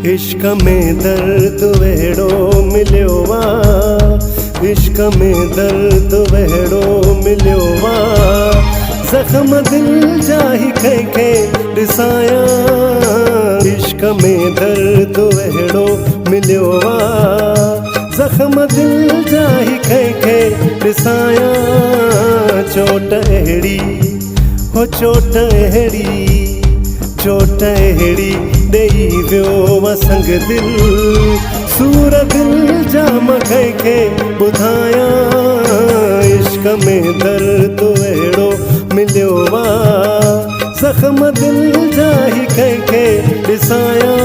इश्क में दर्द वेड़ो मिलियो वा, इश्क में दर्द वेड़ो मिलियो वा, जख्म दिल जाही कंहिंखे ॾिसायां। इश्क में दर्द वेड़ो मिलियो वा, जख्म दिल जाही कंहिंखे ॾिसायां। चोट अहिड़ी हो चोट अहिड़ी, चोट अहिड़ी ॾेई वियो वसंग दिल, सूर दिल जा मां कंहिंखे ॿुधायां। इश्क में दर्द अहिड़ो मिलियो वा, जख्म दिल जा ही कंहिंखे ॾिसायां।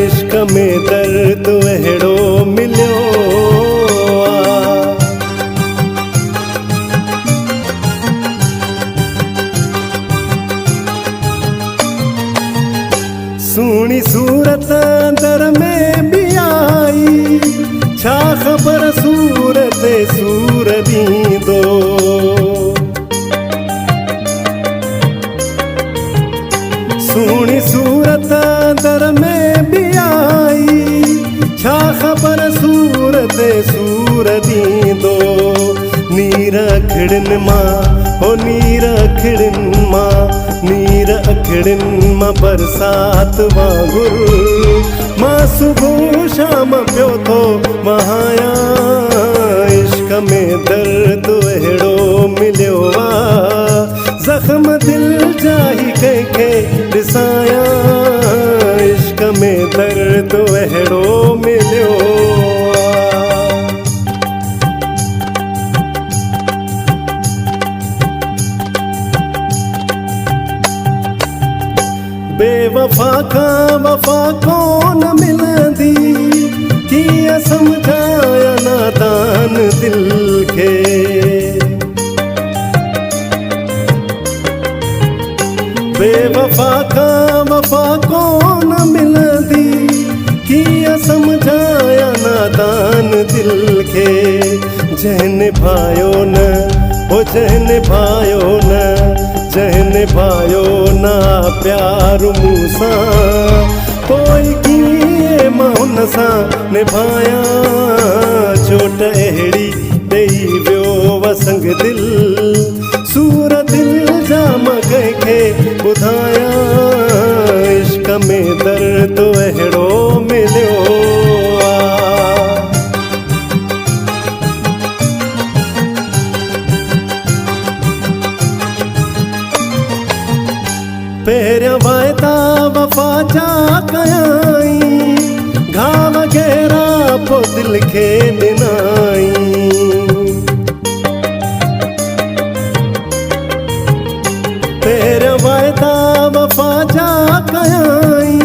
इश्क में दर्द अहिड़ो मिलियो वा। सुहिणी सूरत दर में बि आई, छा ख़बर सूर ते सूर ॾींदो। सुहिणी सूरत दर में बि आई, छा ख़बर सूर ते सूर ॾींदो। नीर अखिड़ियुनि मां हो नीर अखिड़ियुनि मां, नीर अखिड़ियुनि मां बरसात वांगुरु, मां सुबुह शाम पियो थो वहायां। इश्क में दर्द अहिड़ो मिलियो वा, जख्म दिल जा ही कंहिंखे ॾिसायां। इश्क में दर्द अहिड़ो मिलियो वा। बेवफा खां वफा कोन मिलंदी, कीअं सम्झाया नादान दिल खे। बेवफा खां वफा कोन मिलंदी, कीअं सम्झाया नादान दिल खे। जंहिं निभायो न हो जंहिं निभायो न, जंहिं निभायो न प्यार मूंसां, पोइ कीअं मां हुन सां निभायां। चोट अहिड़ी ॾेई वियो वसंग दिल, सूर दिल जा मां कंहिंखे ॿुधायां। इश्क में दर्द अहिड़ो मिलियो वा। पहिरियां वाइदा वफ़ा जा कयाई, घाव गहरा पोइ दिल खे ॾिनाई। पहिरियां वाइदा वफ़ा जा कयाई,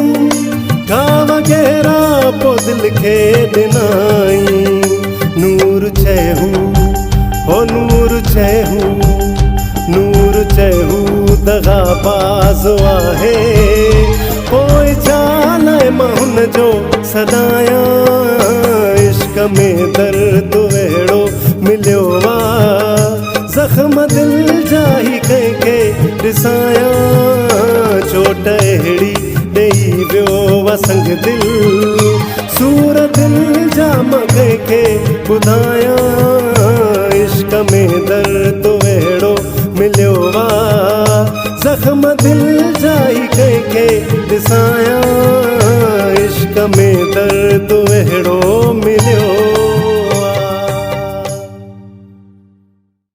घाव गहरा पोइ दिल खे ॾिनाई। नूर चयहू हो नूर चयहू, नूर चयहू दगा बाज़ आहे, पोइ चालाए मां हुन जो सदायां। इश्क में दर्द अहिड़ो मिलियो वा, जख्म दिल जा ही कंहिंखे ॾिसायां। चोट अहिड़ी ॾेई वियो वसंग दिल, सूर दिल जा मां कंहिंखे ॿुधायां। इश्क में दर्द अहिड़ो मिलियो वा, जख्म दिल जा ही कंहिंखे ॾिसायां। इश्क में दर्द